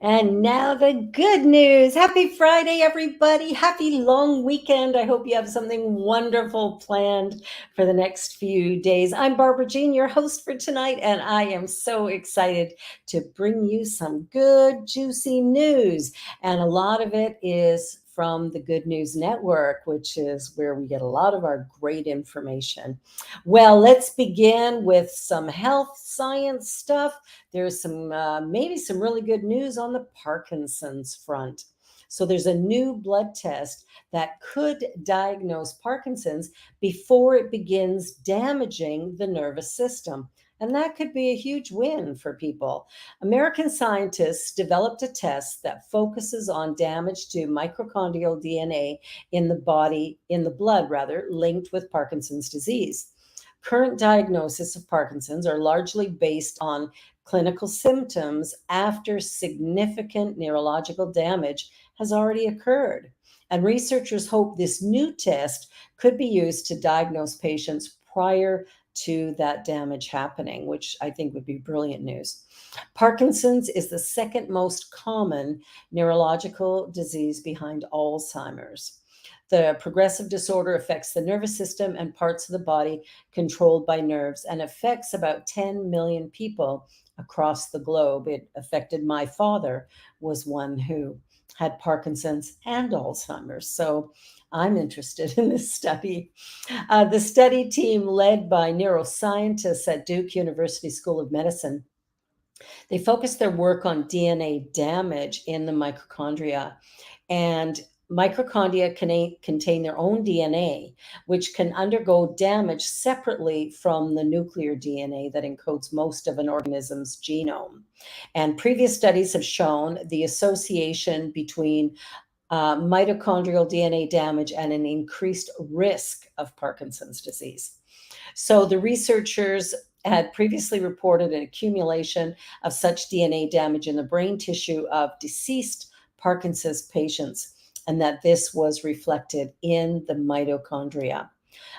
And now the good news. Happy Friday, everybody. Happy long weekend. I hope you have something wonderful planned for the next few days. I'm Barbara Jean, your host for tonight, and I am so excited to bring you some good, juicy news. And a lot of it is from the Good News Network, which is where we get a lot of our great information. Well, let's begin with some health science stuff. There's maybe some really good news on the Parkinson's front. So there's a new blood test that could diagnose Parkinson's before it begins damaging the nervous system. And that could be a huge win for people. American scientists developed a test that focuses on damage to mitochondrial DNA in the body, in the blood rather, linked with Parkinson's disease. Current diagnosis of Parkinson's are largely based on clinical symptoms after significant neurological damage has already occurred. And researchers hope this new test could be used to diagnose patients prior to that damage happening, which I think would be brilliant news. Parkinson's is the second most common neurological disease behind Alzheimer's. The progressive disorder affects the nervous system and parts of the body controlled by nerves and affects about 10 million people across the globe. It affected my father, was one who had Parkinson's and Alzheimer's. So I'm interested in this study. The study team, led by neuroscientists at Duke University School of Medicine, they focused their work on DNA damage in the mitochondria. And mitochondria contain their own DNA, which can undergo damage separately from the nuclear DNA that encodes most of an organism's genome. And previous studies have shown the association between mitochondrial DNA damage and an increased risk of Parkinson's disease. So the researchers had previously reported an accumulation of such DNA damage in the brain tissue of deceased Parkinson's patients, and that this was reflected in the mitochondria.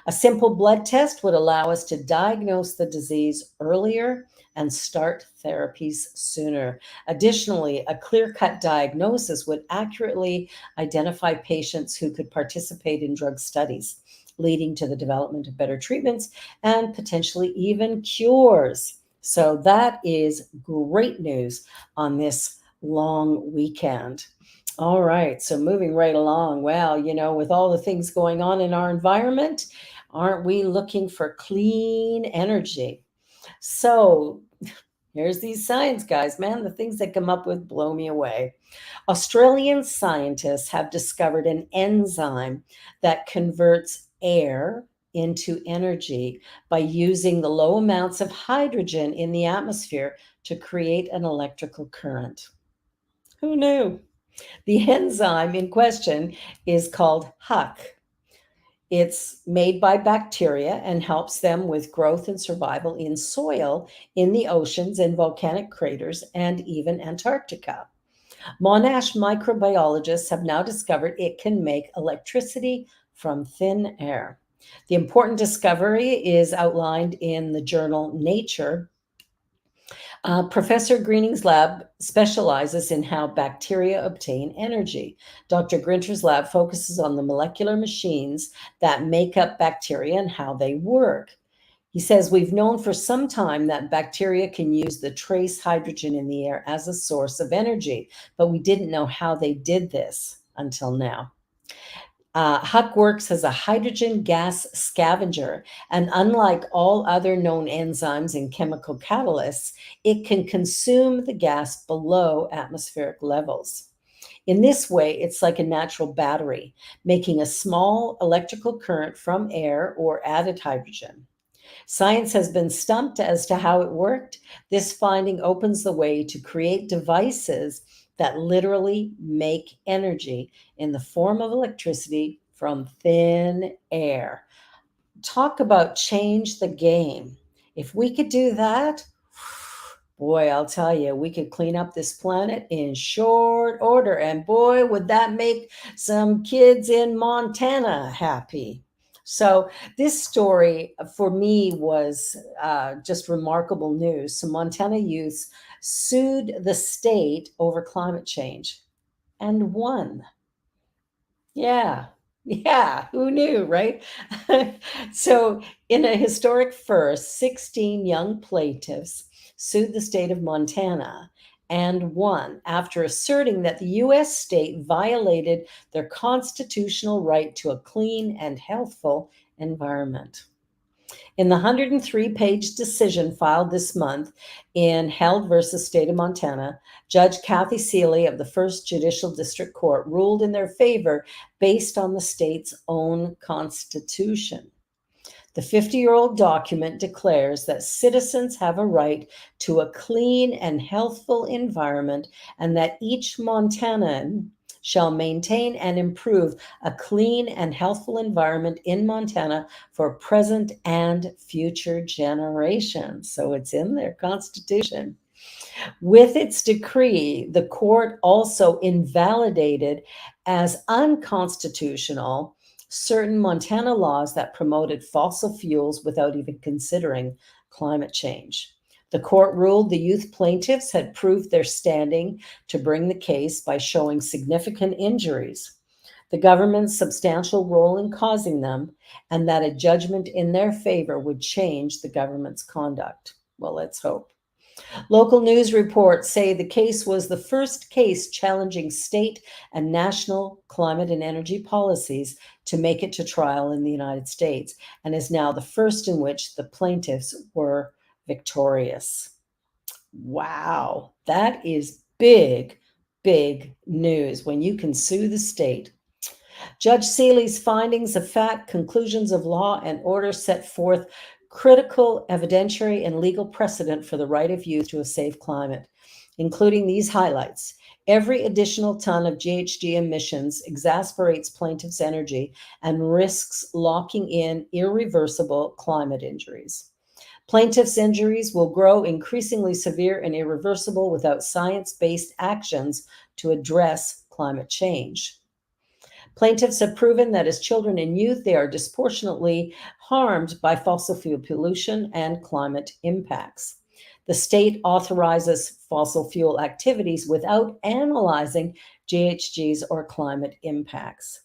A simple blood test would allow us to diagnose the disease earlier and start therapies sooner. Additionally, a clear-cut diagnosis would accurately identify patients who could participate in drug studies, leading to the development of better treatments and potentially even cures. So that is great news on this long weekend. All right, so moving right along. Well, with all the things going on in our environment, aren't we looking for clean energy? So here's these science guys, man. The things they come up with blow me away. Australian scientists have discovered an enzyme that converts air into energy by using the low amounts of hydrogen in the atmosphere to create an electrical current. Who knew? The enzyme in question is called HUC. It's made by bacteria and helps them with growth and survival in soil, in the oceans, in volcanic craters, and even Antarctica. Monash microbiologists have now discovered it can make electricity from thin air. The important discovery is outlined in the journal Nature. Professor Greening's lab specializes in how bacteria obtain energy. Dr. Grinter's lab focuses on the molecular machines that make up bacteria and how they work. He says, we've known for some time that bacteria can use the trace hydrogen in the air as a source of energy, but we didn't know how they did this until now. HUC works as a hydrogen gas scavenger, and unlike all other known enzymes and chemical catalysts, it can consume the gas below atmospheric levels. In this way, it's like a natural battery, making a small electrical current from air or added hydrogen. Science has been stumped as to how it worked. This finding opens the way to create devices that literally make energy in the form of electricity from thin air. Talk about change the game. If we could do that, boy, I'll tell you, we could clean up this planet in short order. And boy, would that make some kids in Montana happy. So this story for me was just remarkable news. So Montana youths sued the state over climate change and won. Yeah. Yeah, who knew, right? So, in a historic first, 16 young plaintiffs sued the state of Montana and won after asserting that the U.S. state violated their constitutional right to a clean and healthful environment. In the 103-page decision filed this month in Held versus State of Montana, Judge Kathy Seeley of the First Judicial District Court ruled in their favor based on the state's own constitution. The 50-year-old document declares that citizens have a right to a clean and healthful environment and that each Montanan shall maintain and improve a clean and healthful environment in Montana for present and future generations. So it's in their constitution. With its decree, the court also invalidated as unconstitutional certain Montana laws that promoted fossil fuels without even considering climate change. The court ruled the youth plaintiffs had proved their standing to bring the case by showing significant injuries, the government's substantial role in causing them, and that a judgment in their favor would change the government's conduct. Well, let's hope. Local news reports say the case was the first case challenging state and national climate and energy policies to make it to trial in the United States, and is now the first in which the plaintiffs were victorious. Wow, that is big, big news when you can sue the state. Judge Seeley's findings of fact, conclusions of law and order set forth critical evidentiary and legal precedent for the right of youth to a safe climate, including these highlights. Every additional ton of GHG emissions exasperates plaintiffs' energy and risks locking in irreversible climate injuries. Plaintiffs' injuries will grow increasingly severe and irreversible without science-based actions to address climate change. Plaintiffs have proven that as children and youth, they are disproportionately harmed by fossil fuel pollution and climate impacts. The state authorizes fossil fuel activities without analyzing GHGs or climate impacts.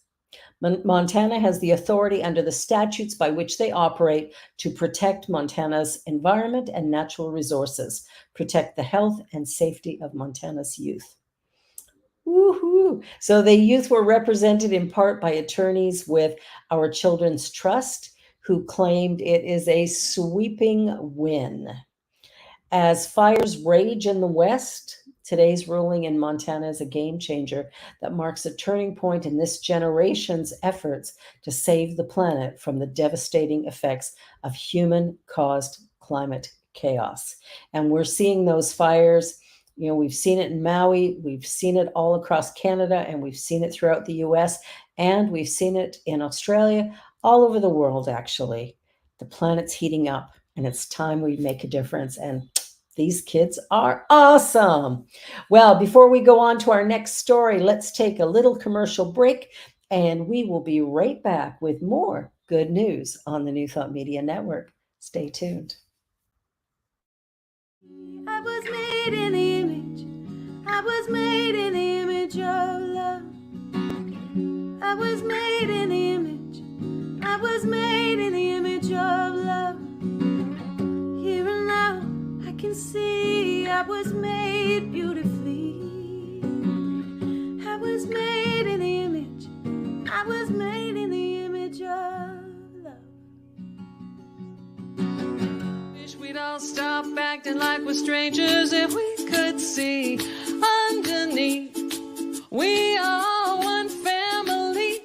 Montana has the authority under the statutes by which they operate to protect Montana's environment and natural resources, protect the health and safety of Montana's youth. Woohoo! So the youth were represented in part by attorneys with Our Children's Trust, who claimed it is a sweeping win. As fires rage in the West, today's ruling in Montana is a game changer that marks a turning point in this generation's efforts to save the planet from the devastating effects of human-caused climate chaos. And we're seeing those fires. You know, we've seen it in Maui, we've seen it all across Canada, and we've seen it throughout the US, and we've seen it in Australia, all over the world, actually. The planet's heating up, and it's time we make a difference, and these kids are awesome. Well, before we go on to our next story, let's take a little commercial break, and we will be right back with more good news on the New Thought Media Network. Stay tuned. I was made in the image. I was made in the image of love. I was made in the image. I was made in the image of love. Here and now I can see I was made beautifully. I was made in the image. I was made in the image of love. We'd all stop acting like we're strangers if we could see underneath. We are one family,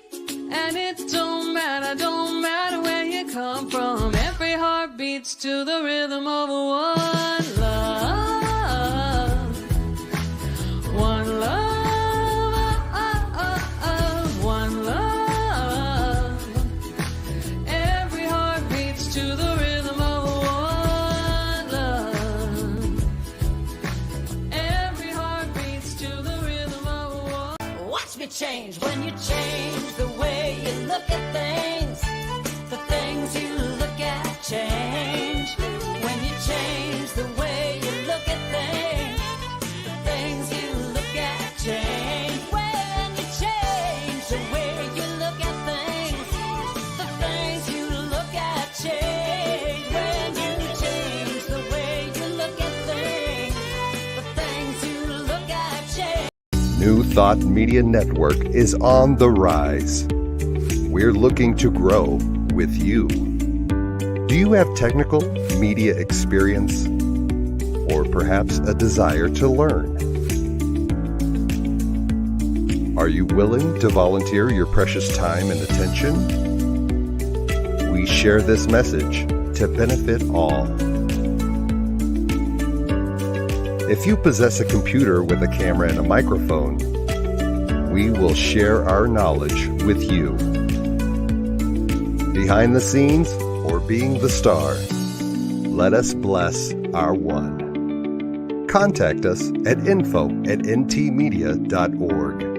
and it don't matter where you come from. Every heart beats to the rhythm of one love, one love, one love. Every heart beats to the rhythm of one love. Every heart beats to the rhythm of one. Watch me change when you change the way you look at things. New Thought Media Network is on the rise. We're looking to grow with you. Do you have technical media experience or perhaps a desire to learn? Are you willing to volunteer your precious time and attention? We share this message to benefit all. If you possess a computer with a camera and a microphone, we will share our knowledge with you. Behind the scenes or being the star, let us bless our one. Contact us at info@ntmedia.org.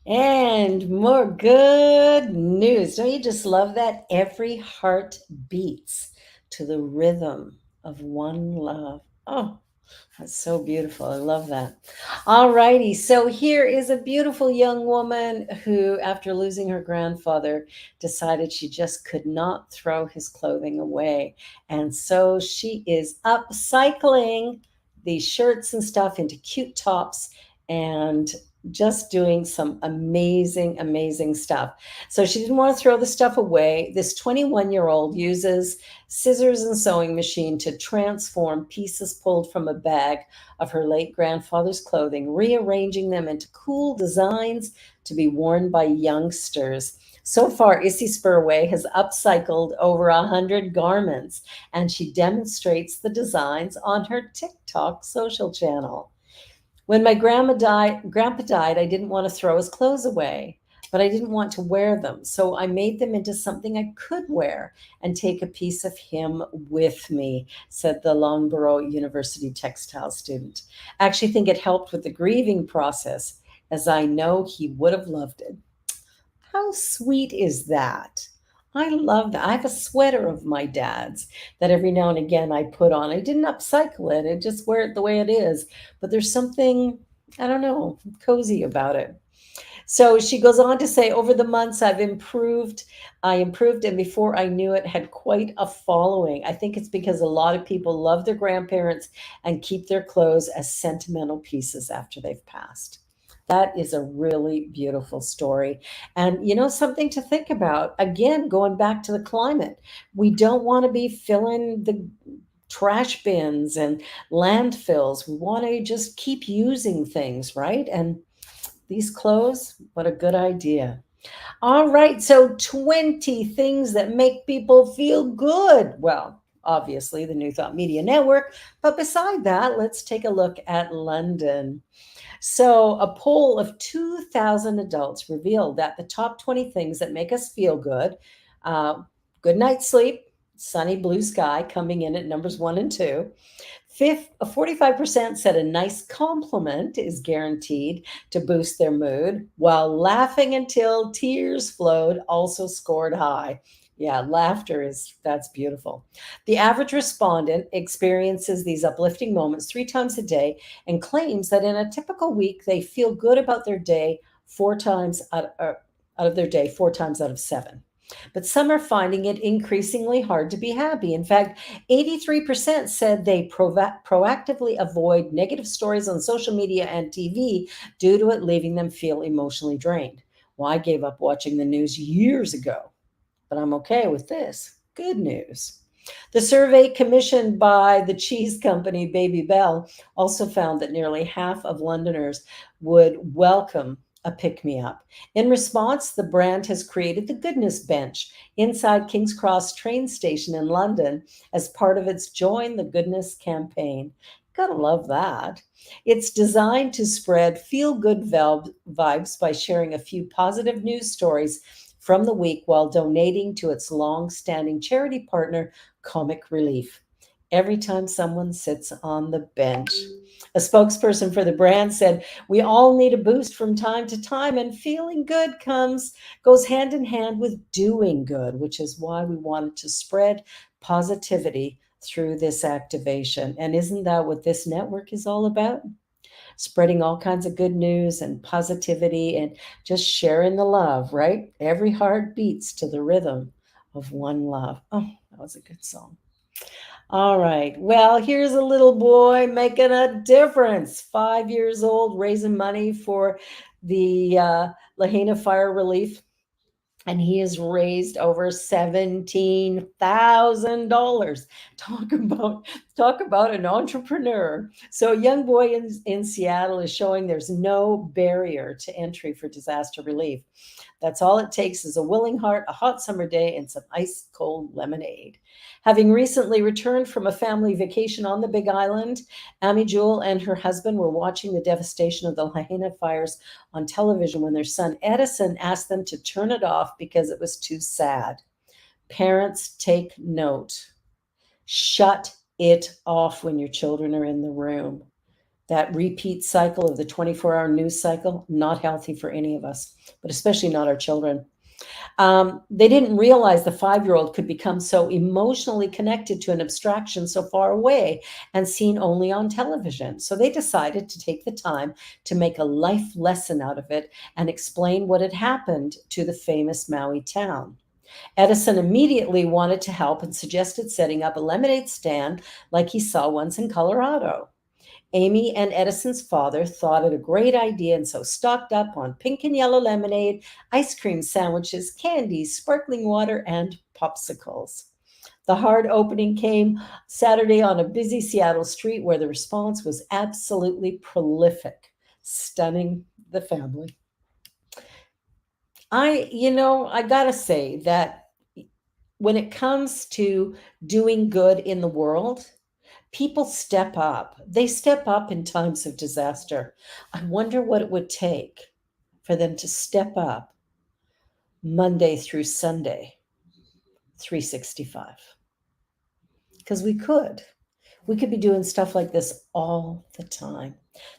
And more good news. Don't you just love that? Every heart beats to the rhythm of one love. Oh, that's so beautiful. I love that. All righty. So here is a beautiful young woman who, after losing her grandfather, decided she just could not throw his clothing away. And so she is upcycling these shirts and stuff into cute tops and just doing some amazing, amazing stuff. So she didn't want to throw the stuff away. This 21-year-old uses scissors and sewing machine to transform pieces pulled from a bag of her late grandfather's clothing, rearranging them into cool designs to be worn by youngsters. So far, Issy Spurway has upcycled over 100 garments, and she demonstrates the designs on her TikTok social channel. When my grandpa died, I didn't want to throw his clothes away, but I didn't want to wear them. So I made them into something I could wear and take a piece of him with me, said the Loughborough University textile student. I actually think it helped with the grieving process, as I know he would have loved it. How sweet is that? I love that. I have a sweater of my dad's that every now and again I put on. I didn't upcycle it, I just wear it the way it is. But there's something, I don't know, cozy about it. So she goes on to say, over the months I've improved. I improved, and before I knew it, had quite a following. I think it's because a lot of people love their grandparents and keep their clothes as sentimental pieces after they've passed. That is a really beautiful story. And, something to think about. Again, going back to the climate, we don't want to be filling the trash bins and landfills. We want to just keep using things, right? And these clothes, what a good idea. All right, so 20 things that make people feel good. Well, obviously, the New Thought Media Network. But beside that, let's take a look at London. So, a poll of 2,000 adults revealed that the top 20 things that make us feel good, uh, good night's sleep, sunny blue sky coming in at numbers one and two. 45% said a nice compliment is guaranteed to boost their mood, while laughing until tears flowed also scored high. Yeah, laughter that's beautiful. The average respondent experiences these uplifting moments 3 times a day and claims that in a typical week they feel good about their day 4 times out of their day 4 times out of 7. But some are finding it increasingly hard to be happy. In fact, 83% said they proactively avoid negative stories on social media and TV due to it leaving them feel emotionally drained. Well, I gave up watching the news years ago, but I'm okay with this. Good news. The survey commissioned by the cheese company Baby Bell also found that nearly half of Londoners would welcome a pick me up. In response, the brand has created the Goodness Bench inside King's Cross train station in London as part of its Join the Goodness campaign. Gotta love that. It's designed to spread feel good vibes by sharing a few positive news stories from the week while donating to its long standing charity partner, Comic Relief. Every time someone sits on the bench. A spokesperson for the brand said, we all need a boost from time to time, and feeling good goes hand in hand with doing good, which is why we wanted to spread positivity through this activation. And isn't that what this network is all about? spreading all kinds of good news and positivity and just sharing the love, right? Every heart beats to the rhythm of one love. Oh, that was a good song. All right. Well, here's a little boy making a difference. 5 years old, raising money for the Lahaina Fire Relief, and he has raised over $17,000. Talk about talk about an entrepreneur. So a young boy in Seattle is showing there's no barrier to entry for disaster relief. That's all it takes is a willing heart, a hot summer day, and some ice cold lemonade. Having recently returned from a family vacation on the Big Island, Amy Jewell and her husband were watching the devastation of the Lahaina fires on television when their son Edison asked them to turn it off because it was too sad. Parents, take note. Shut it off when your children are in the room. That repeat cycle of the 24-hour news cycle, not healthy for any of us, but especially not our children. They didn't realize the 5-year-old could become so emotionally connected to an abstraction so far away and seen only on television. So they decided to take the time to make a life lesson out of it and explain what had happened to the famous Maui town. Edison immediately wanted to help and suggested setting up a lemonade stand like he saw once in Colorado. Amy and Edison's father thought it a great idea and so stocked up on pink and yellow lemonade, ice cream sandwiches, candies, sparkling water, and popsicles. The hard opening came Saturday on a busy Seattle street where the response was absolutely prolific, stunning the family. I gotta say that when it comes to doing good in the world, people step up. They step up in times of disaster. I wonder what it would take for them to step up Monday through Sunday, 365. Because we could. We could be doing stuff like this all the time.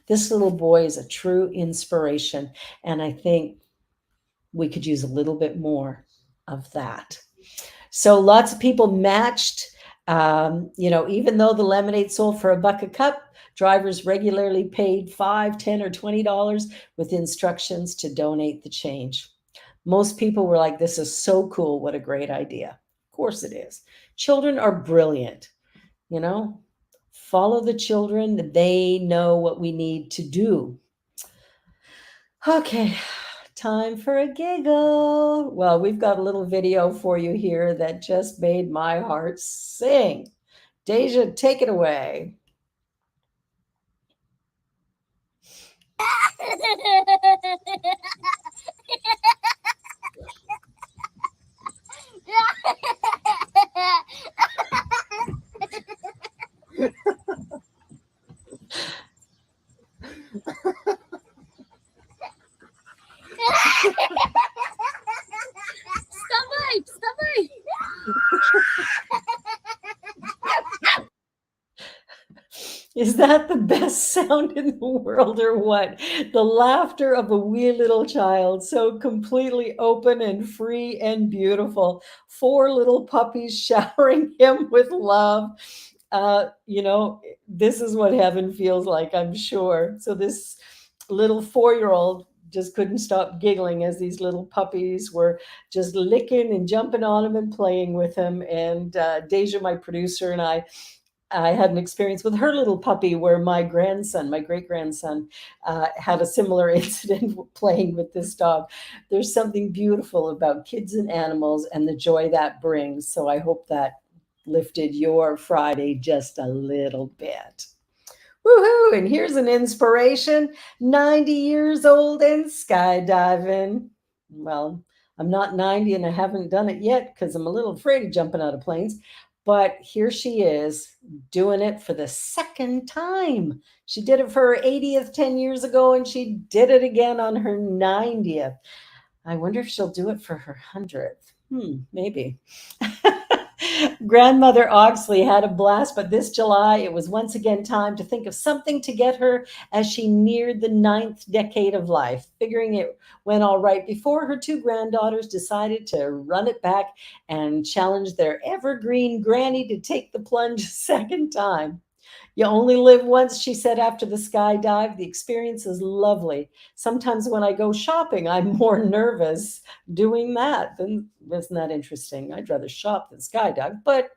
This little boy is a true inspiration, and I think we could use a little bit more of that. So lots of people matched. Even though the lemonade sold for $1 a cup, drivers regularly paid $5, $10, or $20 with instructions to donate the change. Most people were like, "This is so cool. What a great idea." Of course it is. Children are brilliant. You know, follow the children. They know what we need to do. Okay, time for a giggle. Well, we've got a little video for you here that just made my heart sing. Deja, take it away. Wstawaj! Is that the best sound in the world or what? The laughter of a wee little child, so completely open and free and beautiful. 4 little puppies showering him with love. This is what heaven feels like, I'm sure. So this little 4-year-old just couldn't stop giggling as these little puppies were just licking and jumping on him and playing with him. And Deja, my producer, and I had an experience with her little puppy where my grandson, my great grandson, had a similar incident playing with this dog. There's something beautiful about kids and animals and the joy that brings. So I hope that lifted your Friday just a little bit. Woohoo! And here's an inspiration, 90 years old and skydiving. Well, I'm not 90 and I haven't done it yet because I'm a little afraid of jumping out of planes. But here she is doing it for the second time. She did it for her 80th 10 years ago, and she did it again on her 90th. I wonder if she'll do it for her 100th. Maybe. Grandmother Oxley had a blast, but this July it was once again time to think of something to get her as she neared the 9th decade of life. Figuring it went all right before her 2 granddaughters decided to run it back and challenge their evergreen granny to take the plunge a second time. You only live once, she said after the skydive. The experience is lovely. Sometimes when I go shopping, I'm more nervous doing that. Then isn't that interesting? I'd rather shop than skydive, but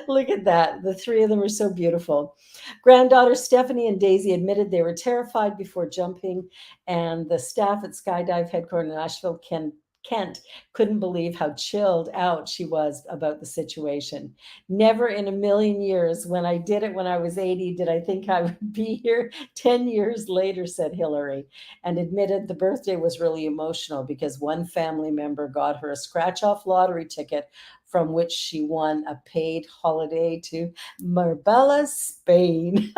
look at that. The three of them are so beautiful. Granddaughter Stephanie and Daisy admitted they were terrified before jumping, and the staff at Skydive headquarters in Nashville, Kent, couldn't believe how chilled out she was about the situation. Never in a million years, when I did it when I was 80, did I think I would be here 10 years later, said Hillary, and admitted the birthday was really emotional because one family member got her a scratch off lottery ticket from which she won a paid holiday to Marbella, Spain.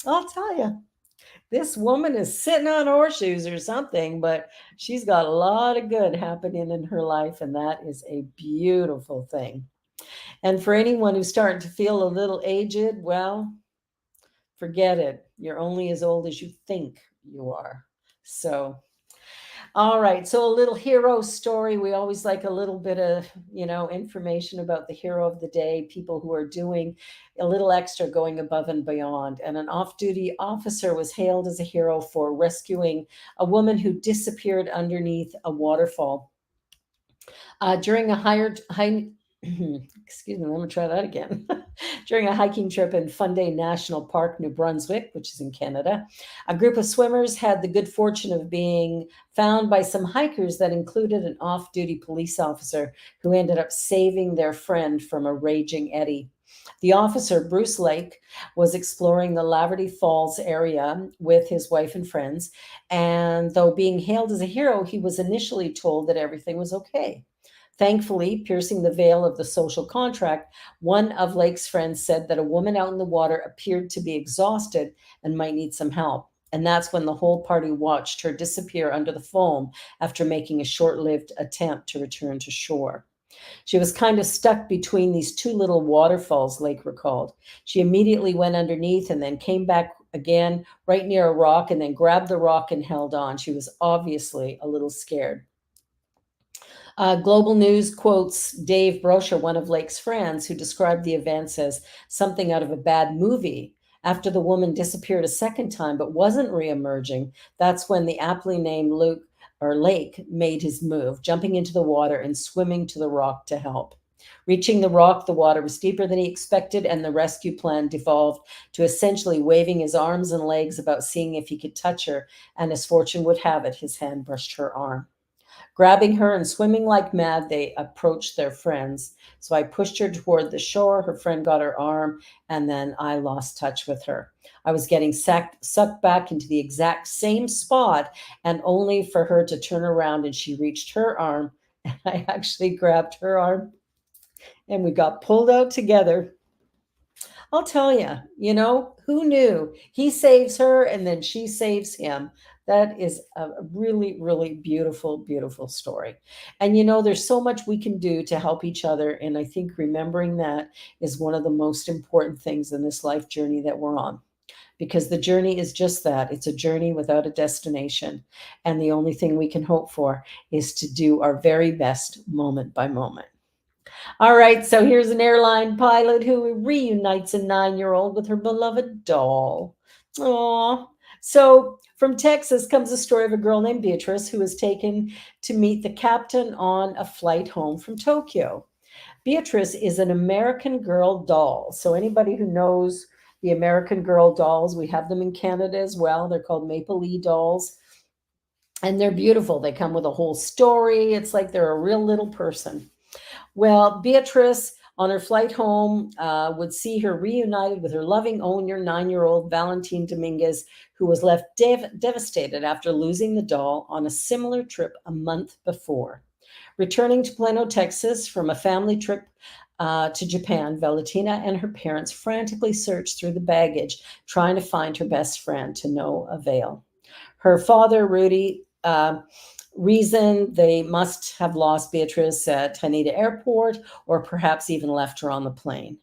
I'll tell you, this woman is sitting on horseshoes or something, but she's got a lot of good happening in her life, and that is a beautiful thing. And for anyone who's starting to feel a little aged, well, forget it. You're only as old as you think you are. So, all right. So, a little hero story. We always like a little bit of, information about the hero of the day, people who are doing a little extra, going above and beyond. And an off duty officer was hailed as a hero for rescuing a woman who disappeared underneath a waterfall. During a excuse me, let me try that again. During a hiking trip in Funday National Park, New Brunswick, which is in Canada, a group of swimmers had the good fortune of being found by some hikers that included an off duty police officer who ended up saving their friend from a raging eddy. The officer, Bruce Lake, was exploring the Laverty Falls area with his wife and friends, and though being hailed as a hero, he was initially told that everything was okay. Thankfully, piercing the veil of the social contract, one of Lake's friends said that a woman out in the water appeared to be exhausted and might need some help. And that's when the whole party watched her disappear under the foam after making a short lived attempt to return to shore. She was kind of stuck between these two little waterfalls, Lake recalled. She immediately went underneath and then came back again right near a rock and then grabbed the rock and held on. She was obviously a little scared. Global News quotes Dave Brocher, one of Lake's friends, who described the events as something out of a bad movie. After the woman disappeared a second time but wasn't reemerging, that's when the aptly named Lake made his move, jumping into the water and swimming to the rock to help. Reaching the rock, the water was deeper than he expected, and the rescue plan devolved to essentially waving his arms and legs about seeing if he could touch her, and as fortune would have it, his hand brushed her arm. Grabbing her and swimming like mad, they approached their friends. So I pushed her toward the shore. Her friend got her arm, and then I lost touch with her. I was getting sucked back into the exact same spot, and only for her to turn around and she reached her arm. And I actually grabbed her arm, and we got pulled out together. I'll tell you, who knew? He saves her and then she saves him. That is a really, really beautiful, beautiful story. And there's so much we can do to help each other. And I think remembering that is one of the most important things in this life journey that we're on. Because the journey is just that, it's a journey without a destination. And the only thing we can hope for is to do our very best moment by moment. All right, so here's an airline pilot who reunites a 9-year-old with her beloved doll. Aww. So from Texas comes a story of a girl named Beatrice who was taken to meet the captain on a flight home from Tokyo. Beatrice is an American Girl doll. So anybody who knows the American Girl dolls, we have them in Canada as well. They're called Maple Leaf dolls. And they're beautiful. They come with a whole story. It's like they're a real little person. Well, Beatrice, on her flight home, would see her reunited with her loving owner, 9-year-old Valentine Dominguez, who was left devastated after losing the doll on a similar trip a month before. Returning to Plano, Texas from a family trip to Japan, Valentina and her parents frantically searched through the baggage, trying to find her best friend, to no avail. Her father, Rudy, reason they must have lost Beatrice at Haneda Airport or perhaps even left her on the plane.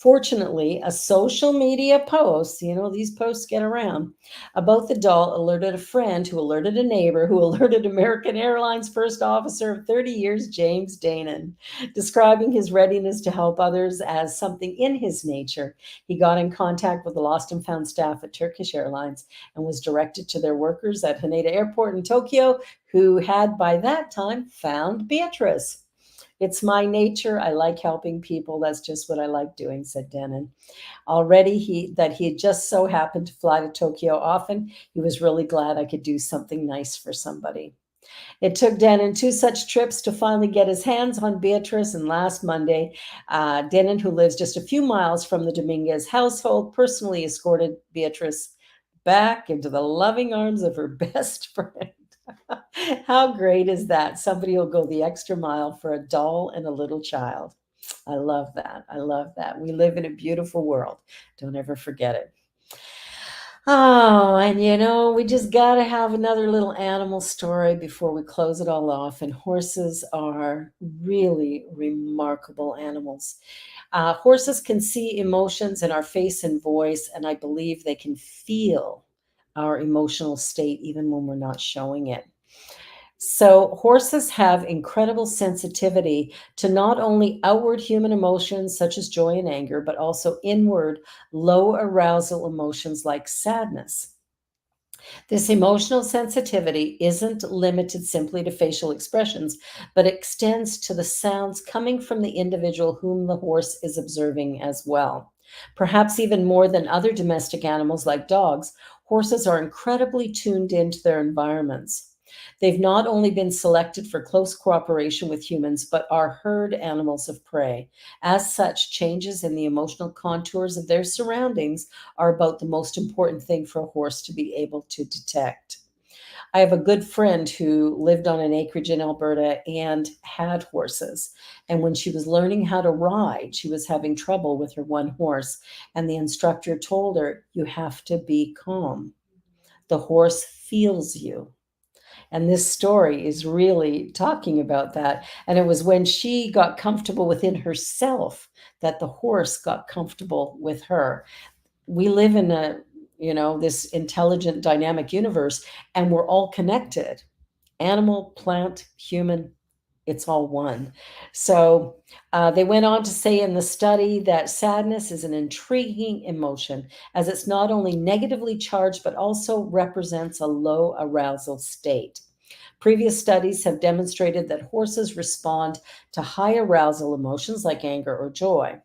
Fortunately, a social media post, these posts get around, about the doll alerted a friend who alerted a neighbor who alerted American Airlines first officer of 30 years, James Danon. Describing his readiness to help others as something in his nature, he got in contact with the lost and found staff at Turkish Airlines and was directed to their workers at Haneda Airport in Tokyo, who had by that time found Beatrice. It's my nature. I like helping people. That's just what I like doing, said Denon. Already he had just so happened to fly to Tokyo often, he was really glad I could do something nice for somebody. It took Denon 2 such trips to finally get his hands on Beatrice, and last Monday, Denon, who lives just a few miles from the Dominguez household, personally escorted Beatrice back into the loving arms of her best friend. How great is that? Somebody will go the extra mile for a doll and a little child. I love that. I love that. We live in a beautiful world. Don't ever forget it. Oh, and we just got to have another little animal story before we close it all off. And horses are really remarkable animals. Horses can see emotions in our face and voice, and I believe they can feel our emotional state even when we're not showing it. So, horses have incredible sensitivity to not only outward human emotions such as joy and anger, but also inward low arousal emotions like sadness. This emotional sensitivity isn't limited simply to facial expressions, but extends to the sounds coming from the individual whom the horse is observing as well. Perhaps even more than other domestic animals like dogs, horses are incredibly tuned into their environments. They've not only been selected for close cooperation with humans, but are herd animals of prey. As such, changes in the emotional contours of their surroundings are about the most important thing for a horse to be able to detect. I have a good friend who lived on an acreage in Alberta and had horses. And when she was learning how to ride, she was having trouble with her one horse. And the instructor told her, "You have to be calm. The horse feels you." And this story is really talking about that. And it was when she got comfortable within herself that the horse got comfortable with her. We live in this intelligent, dynamic universe, and we're all connected. Animal, plant, human, it's all one. So they went on to say in the study that sadness is an intriguing emotion as it's not only negatively charged, but also represents a low arousal state. Previous studies have demonstrated that horses respond to high arousal emotions like anger or joy.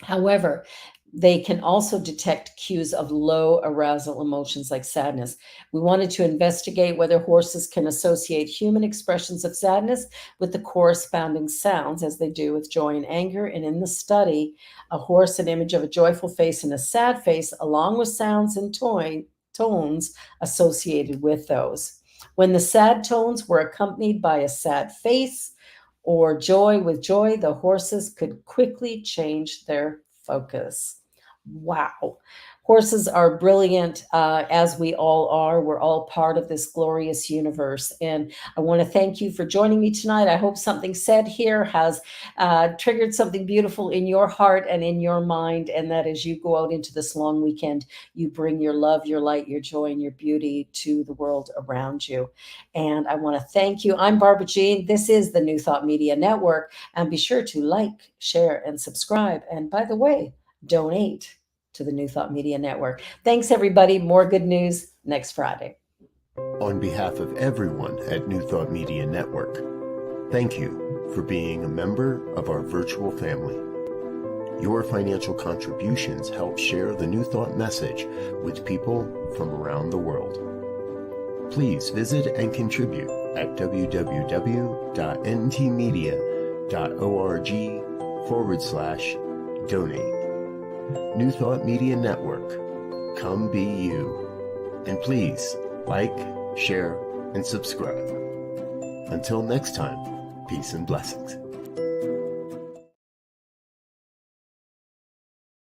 However, they can also detect cues of low arousal emotions like sadness. We wanted to investigate whether horses can associate human expressions of sadness with the corresponding sounds as they do with joy and anger. And in the study, a horse, an image of a joyful face and a sad face, along with sounds and tones associated with those. When the sad tones were accompanied by a sad face, or joy with joy, the horses could quickly change their focus. Wow. Horses are brilliant, as we all are. We're all part of this glorious universe. And I want to thank you for joining me tonight. I hope something said here has triggered something beautiful in your heart and in your mind. And that as you go out into this long weekend, you bring your love, your light, your joy, and your beauty to the world around you. And I want to thank you. I'm Barbara Jean. This is the New Thought Media Network. And be sure to like, share, and subscribe. And by the way, donate to the New Thought Media Network. Thanks, everybody. More good news next Friday. On behalf of everyone at New Thought Media Network, thank you for being a member of our virtual family. Your financial contributions help share the New Thought message with people from around the world. Please visit and contribute at www.ntmedia.org/donate. New Thought Media Network, come be you. And please like, share, and subscribe. Until next time, peace and blessings.